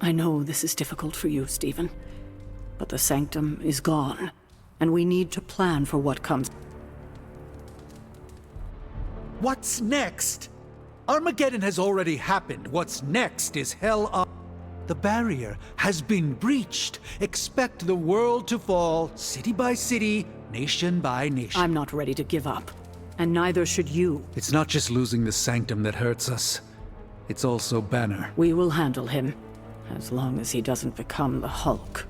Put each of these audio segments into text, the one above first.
I know this is difficult for you, Stephen, but the Sanctum is gone, and we need to plan for what comes. What's next? Armageddon has already happened. What's next is hell on. The barrier has been breached. Expect the world to fall, city by city, nation by nation. I'm not ready to give up, and neither should you. It's not just losing the Sanctum that hurts us. It's also Banner. We will handle him, as long as he doesn't become the Hulk.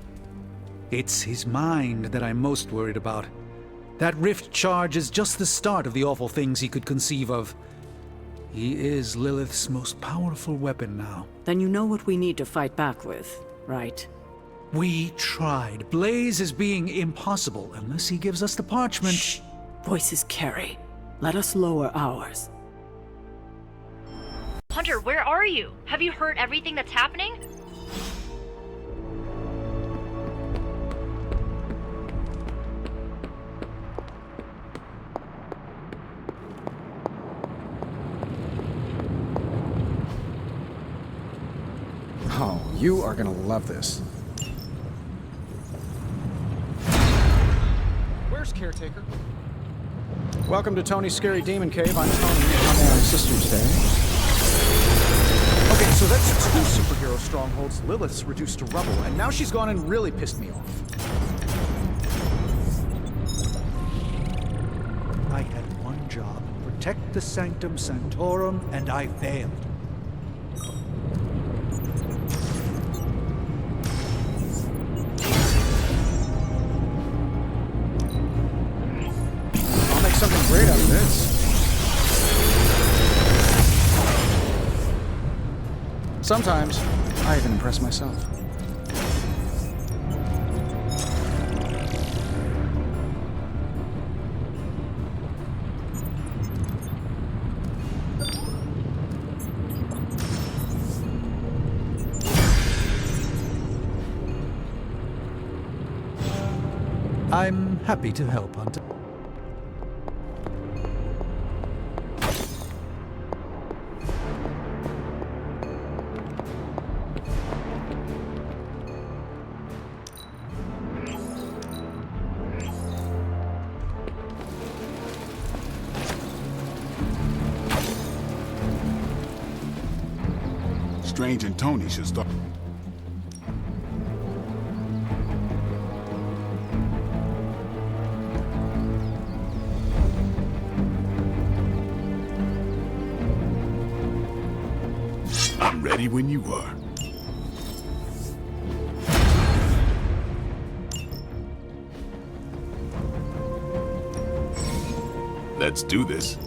It's his mind that I'm most worried about. That rift charge is just the start of the awful things he could conceive of. He is Lilith's most powerful weapon now. Then you know what we need to fight back with, right? We tried. Blaze is being impossible unless he gives us the parchment. Shh! Voices carry. Let us lower ours. Hunter, where are you? Have you heard everything that's happening? Oh, you are gonna love this. Where's Caretaker? Welcome to Tony's Scary Demon Cave. I'm Tony. How may I assist you today? Okay, so that's two superhero strongholds Lilith's reduced to rubble, and now she's gone and really pissed me off. I had one job. Protect the Sanctum Sanctorum, and I failed. I'll make something great out of this. Sometimes, I even impress myself. I'm happy to help, Hunter. Strange and Tony should start. I'm ready when you are. Let's do this.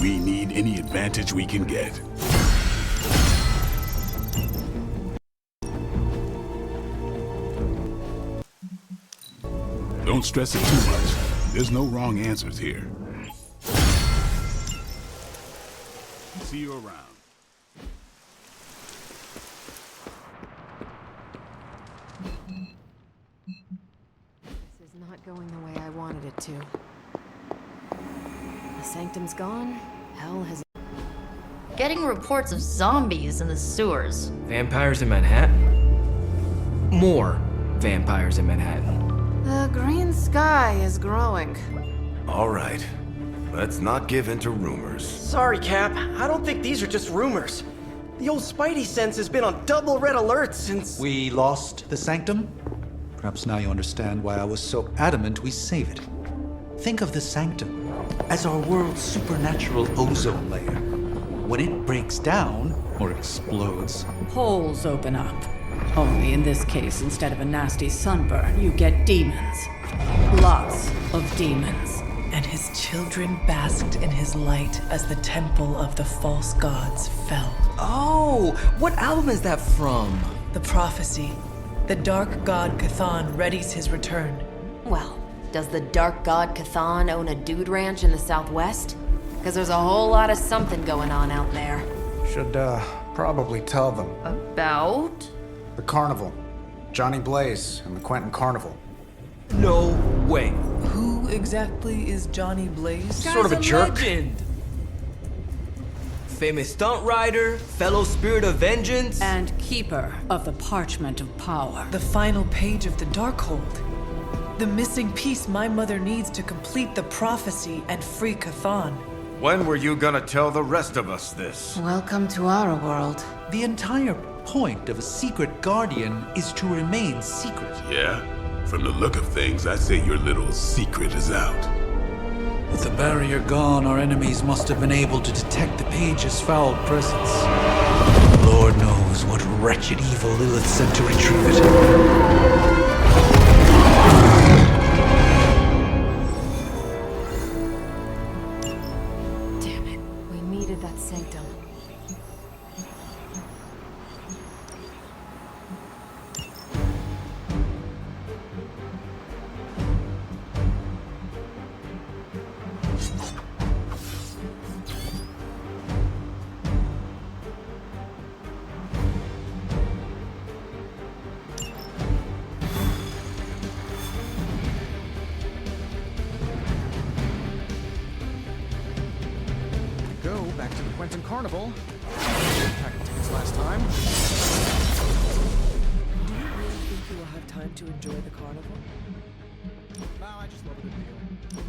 We need any advantage we can get. Don't stress it too much. There's no wrong answers here. See you around. This is not going the way I wanted it to. The Sanctum's gone. Hell has... Getting reports of zombies in the sewers. Vampires in Manhattan? More vampires in Manhattan. The green sky is growing. All right. Let's not give in to rumors. Sorry, Cap. I don't think these are just rumors. The old Spidey sense has been on double red alert since... We lost the Sanctum? Perhaps now you understand why I was so adamant we save it. Think of the Sanctum as our world's supernatural ozone layer. When it breaks down, or explodes, Holes open up. Only in this case, instead of a nasty sunburn, you get demons. Lots of demons. And his children basked in his light as the temple of the false gods fell. Oh, what album is that from? The prophecy. The dark god Cthon readies his return. Well, does the dark god Cthon own a dude ranch in the southwest? Because there's a whole lot of something going on out there. Should, probably tell them. About? The carnival. Johnny Blaze and the Quentin Carnival. No way. Who exactly is Johnny Blaze? Sort of a jerk. Legend. famous stunt rider, fellow spirit of vengeance. And keeper of the parchment of power. The final page of the Darkhold. The missing piece my mother needs to complete the prophecy and free Cathan. When were you gonna tell the rest of us this? Welcome to our world. The entire point of a secret guardian is to remain secret. Yeah? From the look of things, I say your little secret is out. With the barrier gone, our enemies must have been able to detect the page's foul presence. Lord knows what wretched evil Lilith sent to retrieve it. Damn it. We needed that sanctum. Go back to the Quentin Carnival. Packet tickets last time. Do you really think you will have time to enjoy the carnival? No, I just love a good deal.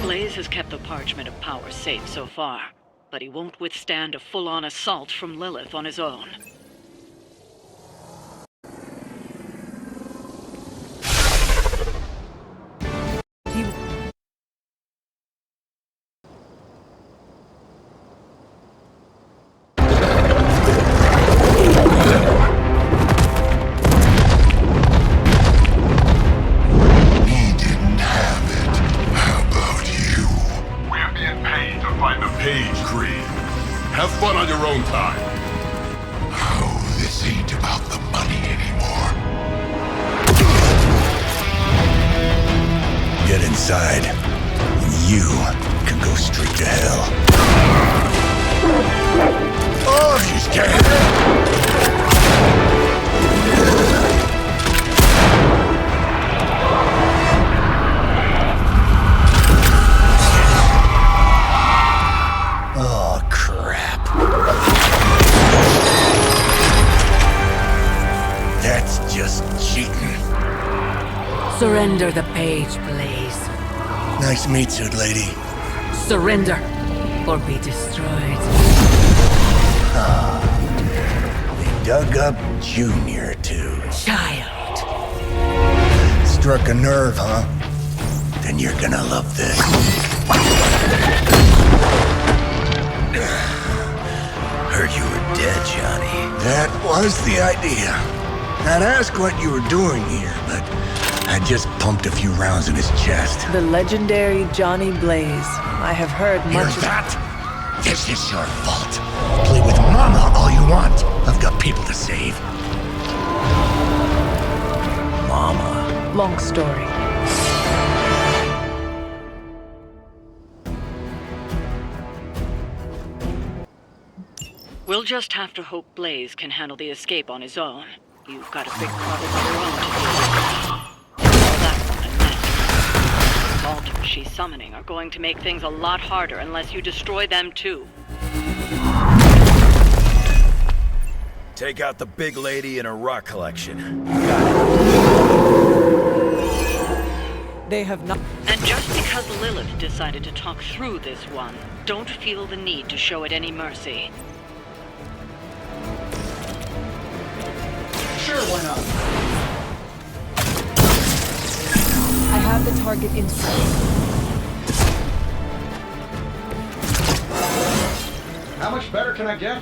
Blaze has kept the parchment of power safe so far, but he won't withstand a full-on assault from Lilith on his own. Have fun on your own time. Oh, this ain't about the money anymore. Get inside, and you can go straight to hell. Oh, she's dead! Surrender the page, Blaze. Nice meat suit, lady. Surrender, or be destroyed. They dug up Junior, too. Child. Struck a nerve, huh? Then you're gonna love this. Heard you were dead, Johnny. That was the idea. I'd ask what you were doing here, but I just pumped a few rounds in his chest. The legendary Johnny Blaze. I have heard Hear much of that? This is your fault. Play with Mama all you want. I've got people to save. Mama. long story. We'll just have to hope Blaze can handle the escape on his own. You've got a big problem of your own to deal with. All that woman meant. The altars she's summoning are going to make things a lot harder unless you destroy them too. Take out the big lady and her rock collection. They have not. And just because Lilith decided to talk through this one, don't feel the need to show it any mercy. Sure, why not? I have the target in sight. How much better can I get?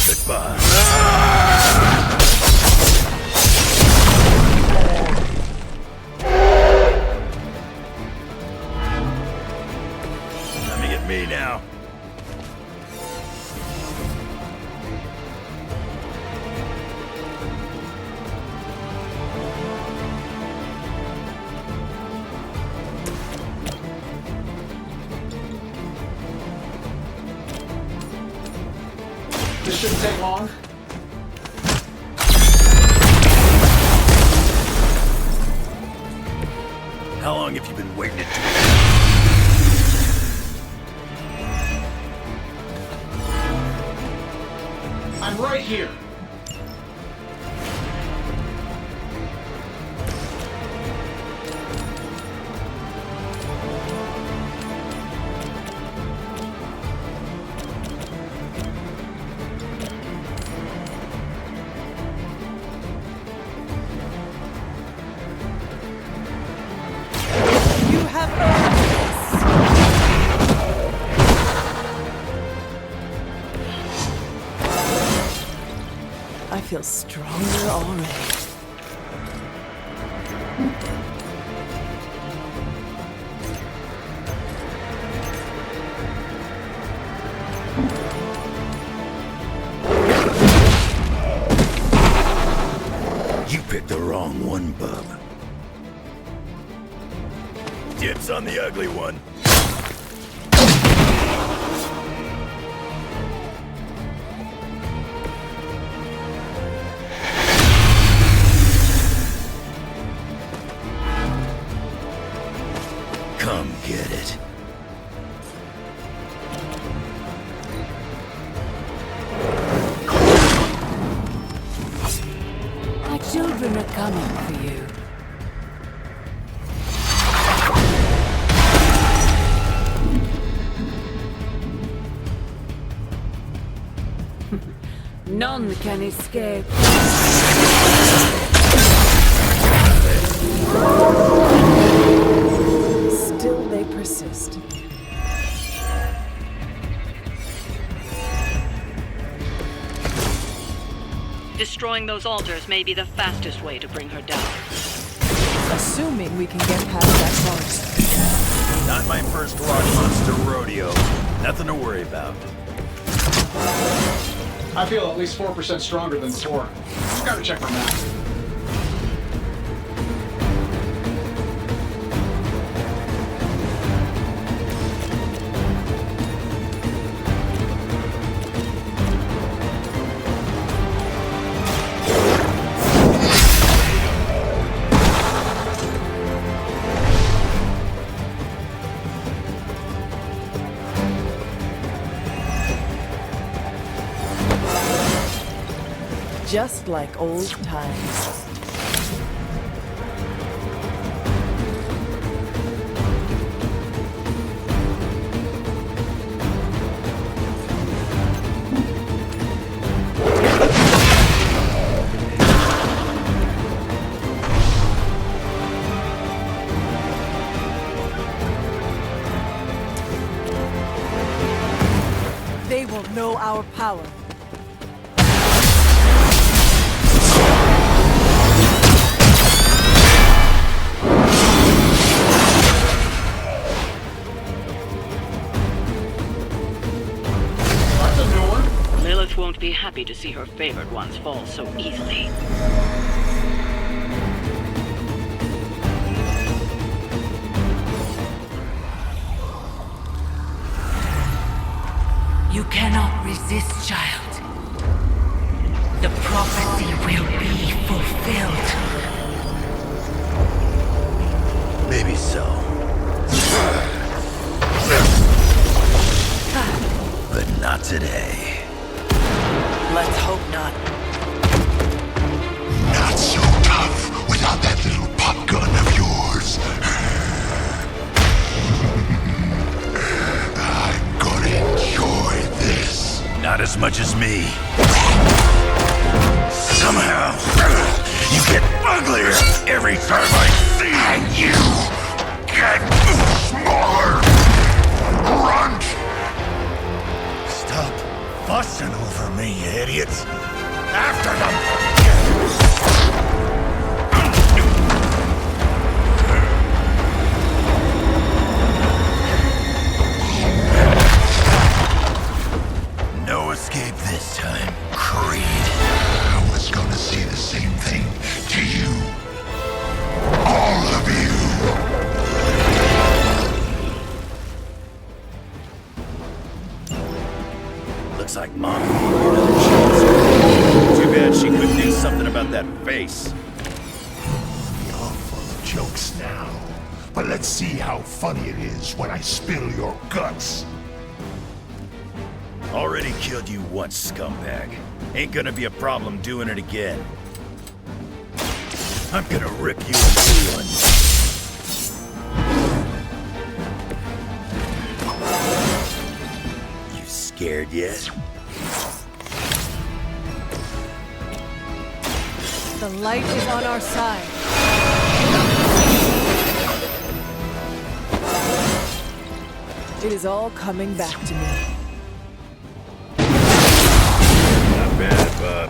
Goodbye. Coming at me now. This shouldn't take long. How long have you been waiting to do it? I'm right here. You have earned this. I feel stronger already. You picked the wrong one, bub. Dibs on the ugly one. Come get it. My children are coming for you. None can escape. Still they persist. Destroying those altars may be the fastest way to bring her down. Assuming we can get past that forest. Not my first rock monster rodeo. Nothing to worry about. I feel at least 4% stronger than before. Just gotta check my math. Just like old times. They will know our power. Lilith won't be happy to see her favored ones fall so easily. You cannot resist, child. The prophecy will be fulfilled. Maybe so. But not today. Let's hope not. Not so tough without that little pop gun of yours. I'm gonna enjoy this. Not as much as me. Somehow, you get uglier every time I see you. And you get smaller. Grunt! Stop fussing over me, you idiots. After them! No escape this time, Creed. I was gonna say the same thing to you. All of you. Looks like Mom gave her another chance. Too bad she couldn't do something about that face. You're full of jokes now. But let's see how funny it is when I spill your guts. Already killed you once, scumbag. Ain't gonna be a problem doing it again. I'm gonna rip you a new one. You scared yet? The light is on our side. It is all coming back to me. Not bad, bub.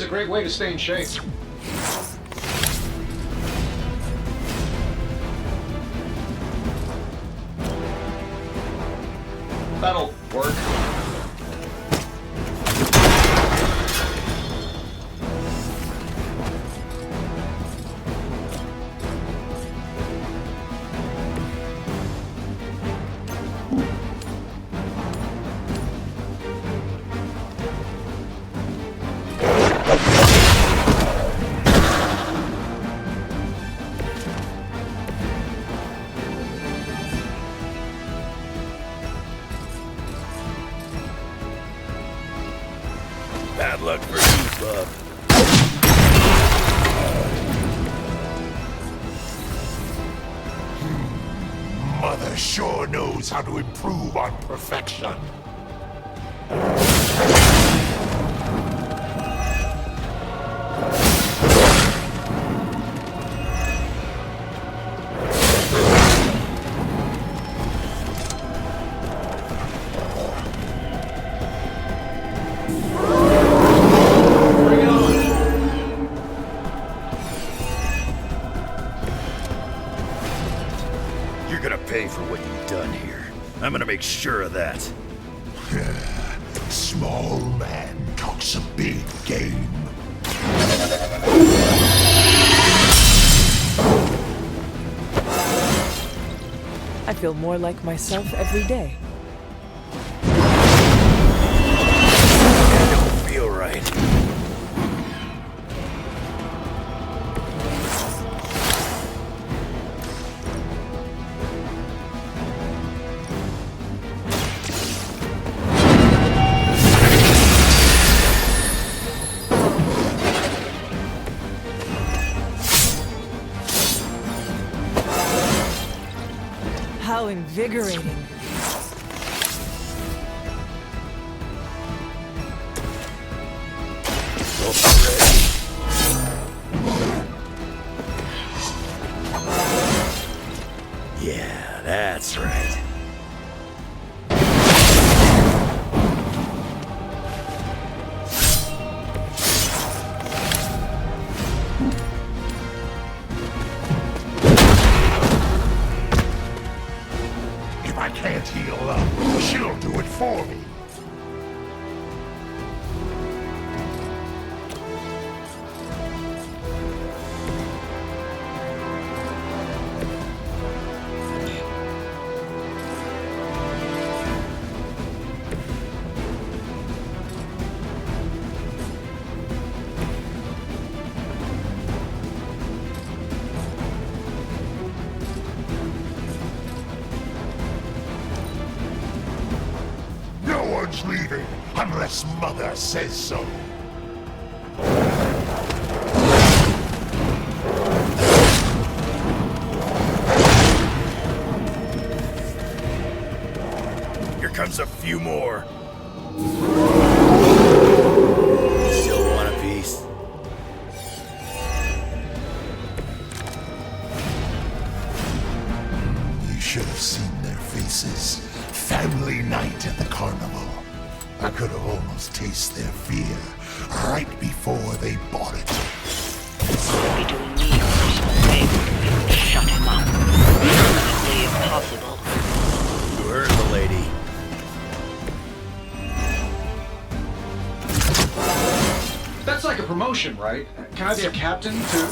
Great way to stay in shape. That'll work. Bad luck for you, bub. Mother sure knows how to improve on perfection. You're gonna pay for what you've done here. I'm gonna make sure of that. Small man talks a big game. I feel more like myself every day. That don't feel right. How invigorating. Yeah, That's right. If I can't heal up, she'll do it for me. Leaving unless Mother says so. Here comes a few more. Still want a piece? You should have seen their faces. Family night at the carnival. I could have almost tasted their fear right before they bought it. You'd be doing me a personal favor if you would shut him up. Permanently impossible. You heard the lady. That's like a promotion, right? Can I be a captain, too?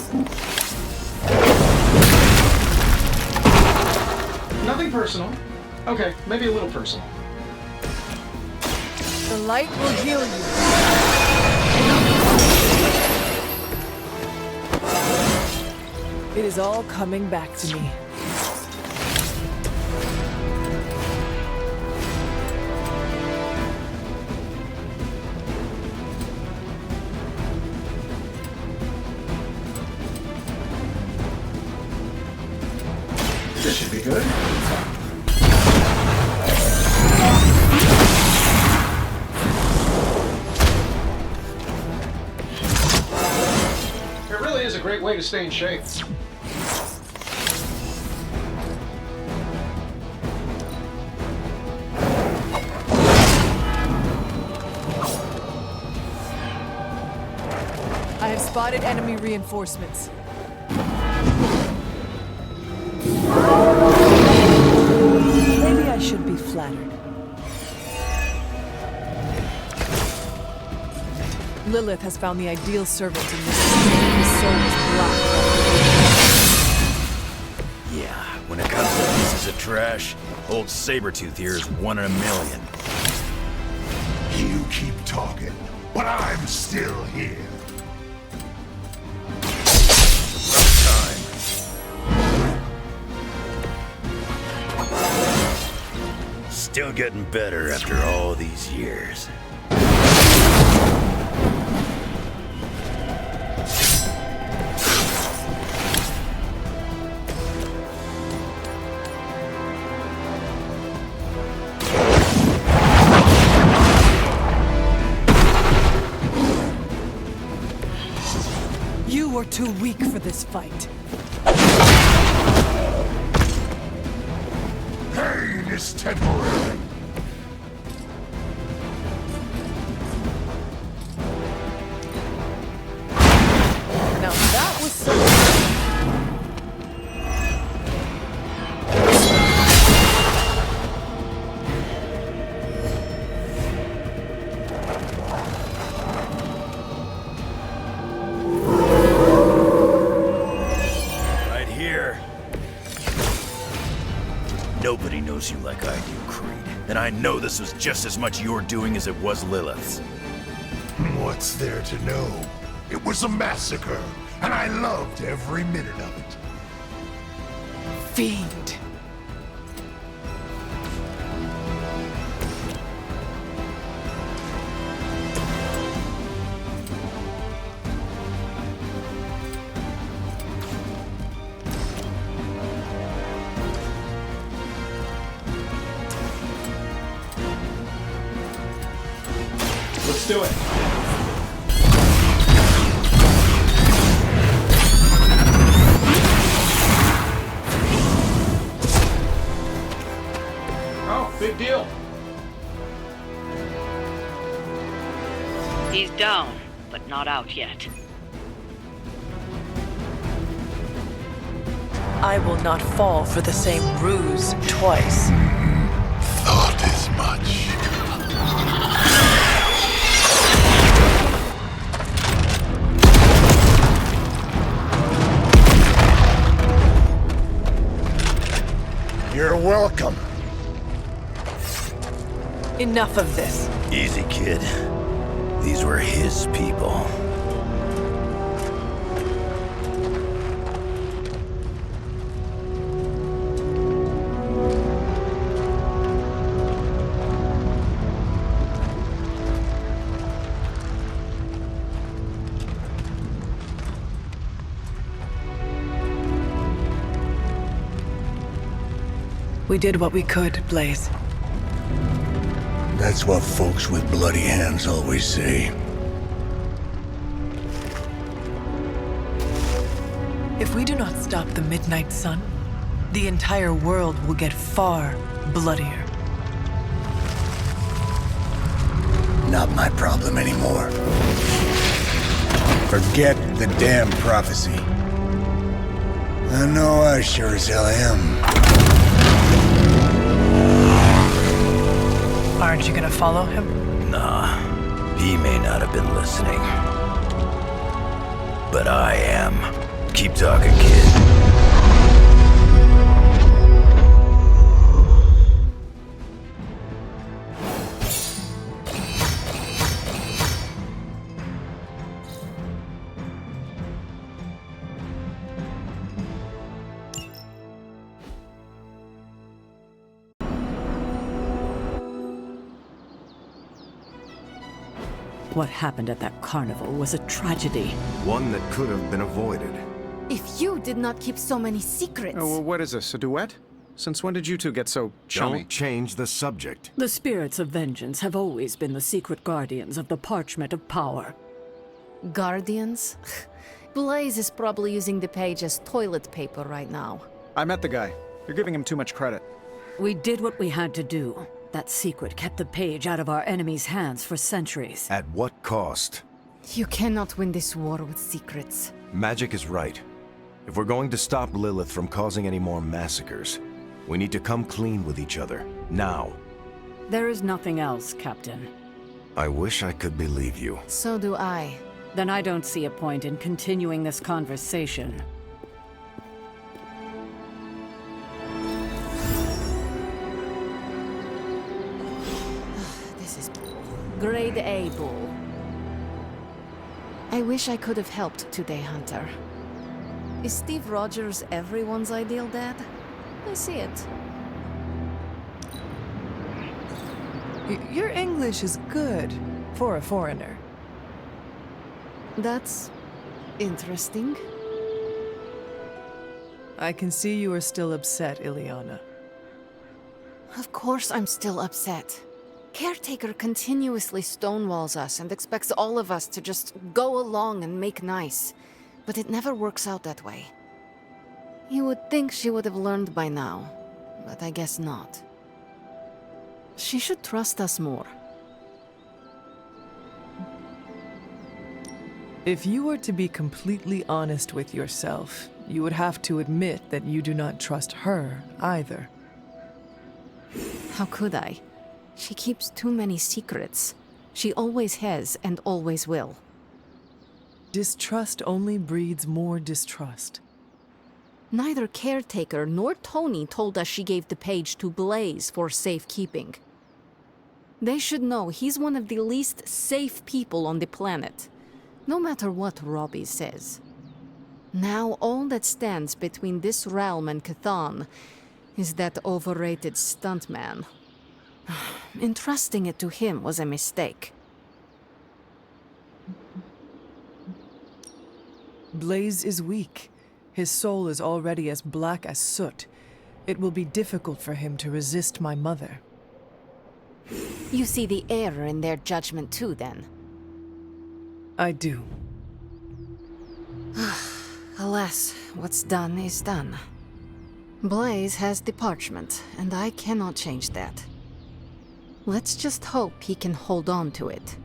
Nothing personal. Okay, maybe a little personal. The light will heal you. It is all coming back to me. This should be good. It really is a great way to stay in shape. I have spotted enemy reinforcements. Maybe I should be flattered. Lilith has found the ideal servant in this his soul is black. Yeah, when it comes to pieces of trash, old Sabretooth here is 1 in a million. You keep talking, but I'm still here. Still getting better after all these years. You are too weak for this fight. Pain is temporary. Now that was so. Right here. Nobody knows you like I do, Creed. And I know this was just as much your doing as it was Lilith's. What's there to know? It was a massacre, and I loved every minute of it. Fiend. Let's do it. Oh, big deal. He's down, but not out yet. I will not fall for the same ruse twice. Thought as much. You're welcome. Enough of this. Easy, kid. These were his people. We did what we could, Blaze. That's what folks with bloody hands always say. If we do not stop the Midnight Sun, the entire world will get far bloodier. Not my problem anymore. Forget the damn prophecy. I know I sure as hell am. Aren't you gonna follow him? Nah, he may not have been listening. But I am. Keep talking, kid. What happened at that carnival was a tragedy. One that could have been avoided. If you did not keep so many secrets... Oh, well, what is this, a duet? Since when did you two get so chummy? Don't change the subject. The spirits of vengeance have always been the secret guardians of the parchment of power. Guardians? Blaze is probably using the page as toilet paper right now. I met the guy. You're giving him too much credit. We did what we had to do. That secret kept the page out of our enemies' hands for centuries. At what cost? You cannot win this war with secrets. Magic is right. If we're going to stop Lilith from causing any more massacres, we need to come clean with each other, now. There is nothing else, Captain. I wish I could believe you. So do I. Then I don't see a point in continuing this conversation. This is grade A bull. I wish I could have helped today, Hunter. Is Steve Rogers everyone's ideal dad? I see it. Your English is good for a foreigner. That's interesting. I can see you are still upset, Ileana. Of course I'm still upset. Caretaker continuously stonewalls us and expects all of us to just go along and make nice. But it never works out that way. You would think she would have learned by now, but I guess not. She should trust us more. If you were to be completely honest with yourself, you would have to admit that you do not trust her either. How could I? She keeps too many secrets. She always has and always will. Distrust only breeds more distrust. Neither Caretaker nor Tony told us she gave the page to Blaze for safekeeping. They should know he's one of the least safe people on the planet, no matter what Robbie says. Now all that stands between this realm and Cathan is that overrated stuntman. Entrusting it to him was a mistake. Blaze is weak. His soul is already as black as soot. It will be difficult for him to resist my mother. You see the error in their judgment too, then? I do. Alas, what's done is done. Blaze has the parchment, and I cannot change that. Let's just hope he can hold on to it.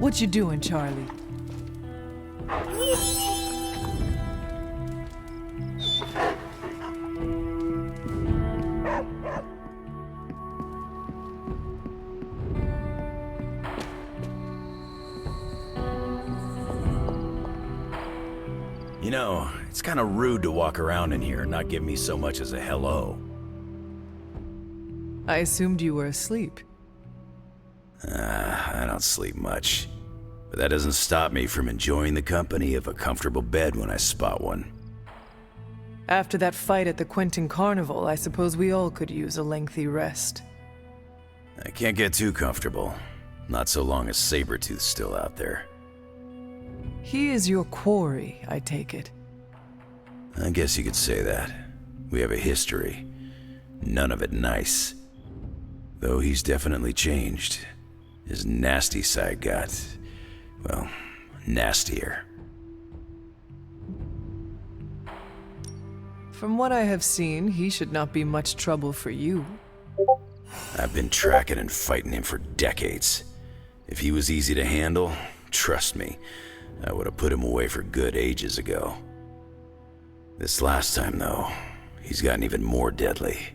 What you doing, Charlie? You know, it's kind of rude to walk around in here and not give me so much as a hello. I assumed you were asleep. I don't sleep much. But that doesn't stop me from enjoying the company of a comfortable bed when I spot one. After that fight at the Quentin Carnival, I suppose we all could use a lengthy rest. I can't get too comfortable. Not so long as Sabretooth's still out there. He is your quarry, I take it. I guess you could say that. We have a history. None of it nice. Though he's definitely changed. His nasty side got, well, nastier. From what I have seen, he should not be much trouble for you. I've been tracking and fighting him for decades. If he was easy to handle, trust me, I would have put him away for good ages ago. This last time, though, he's gotten even more deadly.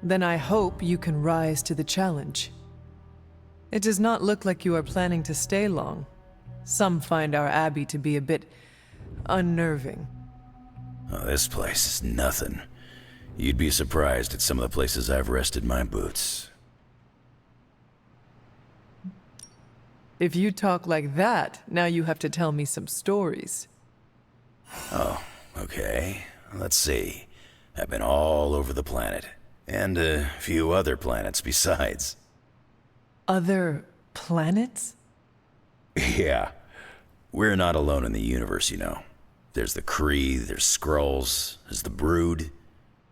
Then I hope you can rise to the challenge. It does not look like you are planning to stay long. Some find our abbey to be a bit unnerving. Oh, this place is nothing. You'd be surprised at some of the places I've rested my boots. If you talk like that, now you have to tell me some stories. Oh, okay. Let's see. I've been all over the planet. And a few other planets besides. Other planets? Yeah. We're not alone in the universe, you know. There's the Kree, there's Skrulls, there's the Brood.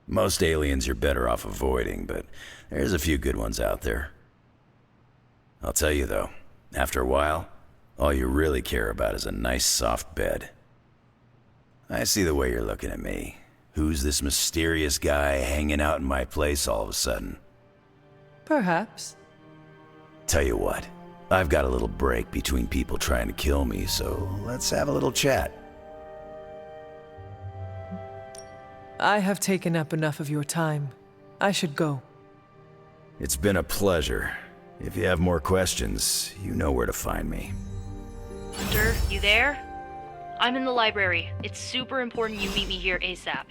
Most aliens you're better off avoiding, but there's a few good ones out there. I'll tell you though, after a while, all you really care about is a nice soft bed. I see the way you're looking at me. Who's this mysterious guy hanging out in my place all of a sudden? Perhaps. Tell you what, I've got a little break between people trying to kill me, so let's have a little chat. I have taken up enough of your time. I should go. It's been a pleasure. If you have more questions, you know where to find me. Hunter, you there? I'm in the library. It's super important you meet me here ASAP.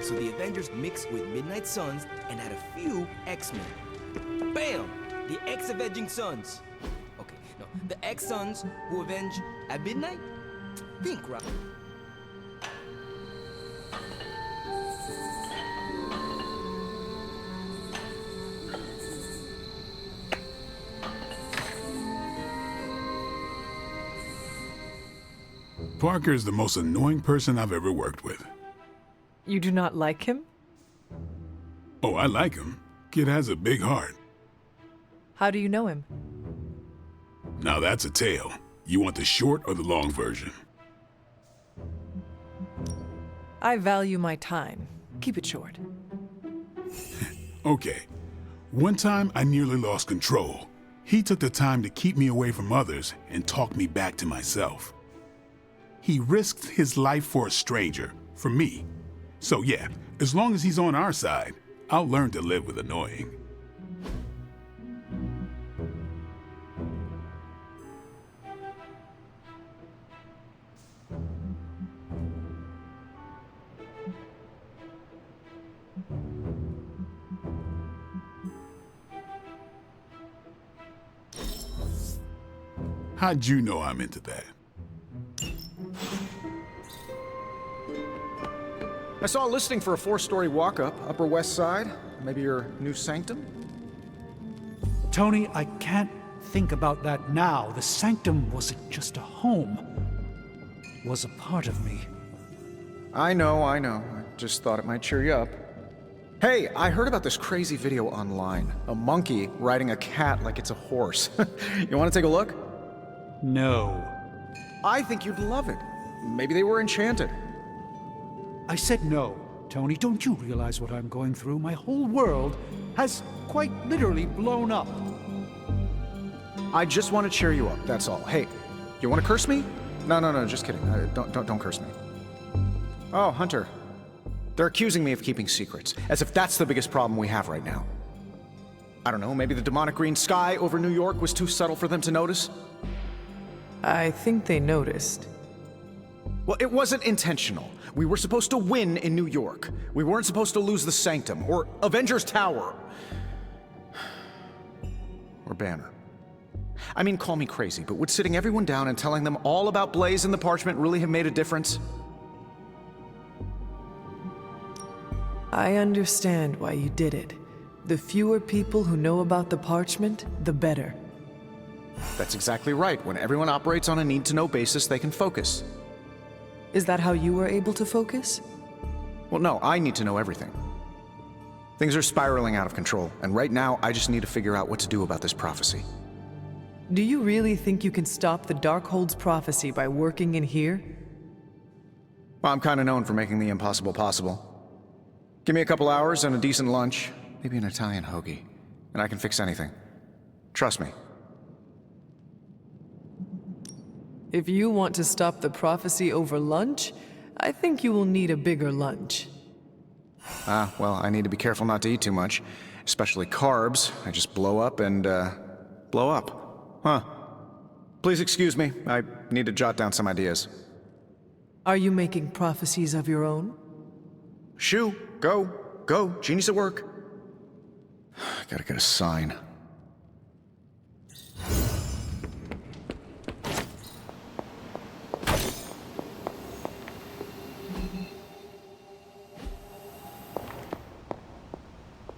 So the Avengers mixed with Midnight Suns and had a few X-Men. Bam! The X-Avenging Suns. Okay, no, the X-Suns who avenge at midnight? Think, right? Parker is the most annoying person I've ever worked with. You do not like him? Oh, I like him. Kid has a big heart. How do you know him? Now that's a tale. You want the short or the long version? I value my time. Keep it short. Okay. One time I nearly lost control. He took the time to keep me away from others and talk me back to myself. He risked his life for a stranger, for me. So yeah, as long as he's on our side, I'll learn to live with annoying. How'd you know I'm into that? I saw a listing for a 4-story walk-up, Upper West Side. Maybe your new sanctum? Tony, I can't think about that now. The sanctum wasn't just a home. It was a part of me. I know. I Just thought it might cheer you up. Hey, I heard about this crazy video online. A monkey riding a cat like it's a horse. You want to take a look? No. I think you'd love it. Maybe they were enchanted. I said no. Tony, don't you realize what I'm going through? My whole world has quite literally blown up. I just want to cheer you up, that's all. Hey, you want to curse me? No, just kidding. Don't curse me. Oh, Hunter. They're accusing me of keeping secrets, as if that's the biggest problem we have right now. I don't know, maybe the demonic green sky over New York was too subtle for them to notice? I think they noticed. Well, it wasn't intentional. We were supposed to win in New York. We weren't supposed to lose the Sanctum, or Avengers Tower. Or Banner. I mean, call me crazy, but would sitting everyone down and telling them all about Blaze and the Parchment really have made a difference? I understand why you did it. The fewer people who know about the Parchment, the better. That's exactly right. When everyone operates on a need-to-know basis, they can focus. Is that how you were able to focus? Well, no, I need to know everything. Things are spiraling out of control, and right now, I just need to figure out what to do about this prophecy. Do you really think you can stop the Darkhold's prophecy by working in here? Well, I'm kind of known for making the impossible possible. Give me a couple hours and a decent lunch, maybe an Italian hoagie, and I can fix anything. Trust me. If you want to stop the prophecy over lunch, I think you will need a bigger lunch. Well, I need to be careful not to eat too much, especially carbs. I just blow up and, blow up. Huh. Please excuse me, I need to jot down some ideas. Are you making prophecies of your own? Shoo, go, genius at work. Gotta get a sign.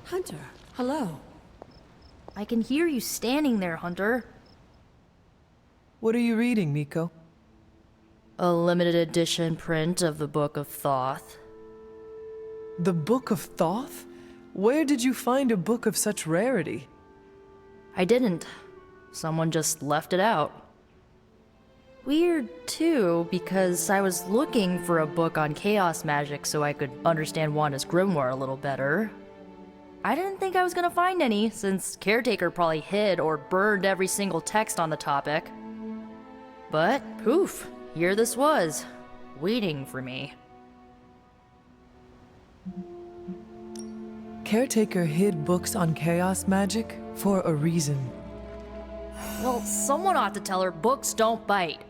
Hunter, hello. I can hear you standing there, Hunter. What are you reading, Miko? A limited edition print of the Book of Thoth. The Book of Thoth? Where did you find a book of such rarity? I didn't. Someone just left it out. Weird, too, because I was looking for a book on chaos magic so I could understand Wanda's grimoire a little better. I didn't think I was gonna find any, since Caretaker probably hid or burned every single text on the topic. But, poof, here this was, waiting for me. Caretaker hid books on chaos magic for a reason. Well, someone ought to tell her books don't bite.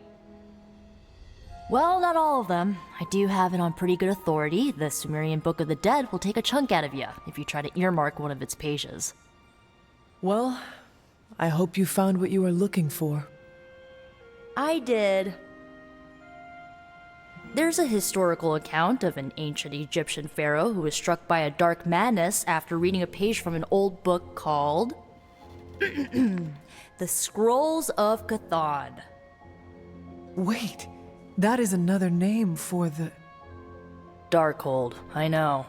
Well, not all of them. I do have it on pretty good authority. The Sumerian Book of the Dead will take a chunk out of you if you try to earmark one of its pages. Well, I hope you found what you were looking for. I did. There's a historical account of an ancient Egyptian pharaoh who was struck by a dark madness after reading a page from an old book called The Scrolls of Chthon. Wait, that is another name for the... Darkhold, I know.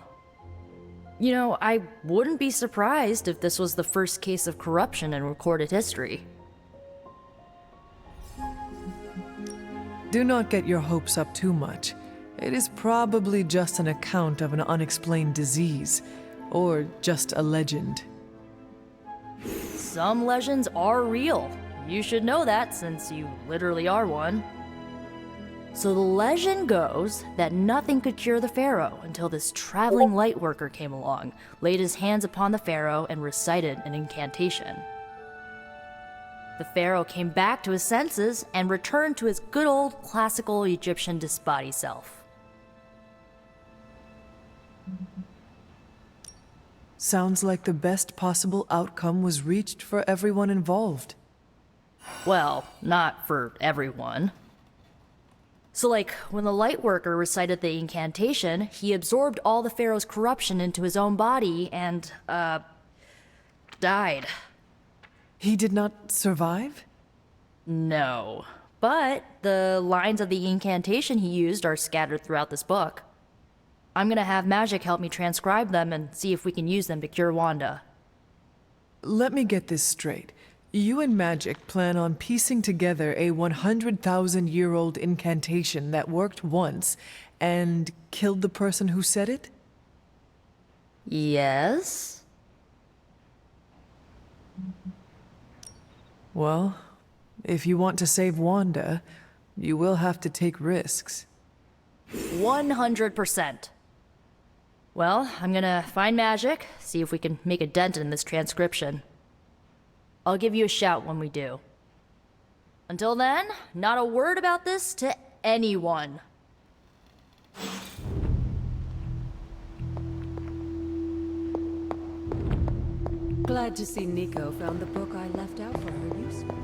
You know, I wouldn't be surprised if this was the first case of corruption in recorded history. Do not get your hopes up too much. It is probably just an account of an unexplained disease, or just a legend. Some legends are real. You should know that, since you literally are one. So the legend goes that nothing could cure the pharaoh until this traveling lightworker came along, laid his hands upon the pharaoh, and recited an incantation. The pharaoh came back to his senses and returned to his good old classical Egyptian disbody self. Sounds like the best possible outcome was reached for everyone involved. Well, not for everyone. So like, when the lightworker recited the incantation, he absorbed all the pharaoh's corruption into his own body and, died. He did not survive? No. But the lines of the incantation he used are scattered throughout this book. I'm gonna have Magic help me transcribe them and see if we can use them to cure Wanda. Let me get this straight. You and Magic plan on piecing together a 100,000-year-old incantation that worked once and killed the person who said it? Yes? Well, if you want to save Wanda, you will have to take risks. 100%. Well, I'm gonna find Magic, see if we can make a dent in this transcription. I'll give you a shout when we do. Until then, not a word about this to anyone. Glad to see Nico found the book I left out for her useful.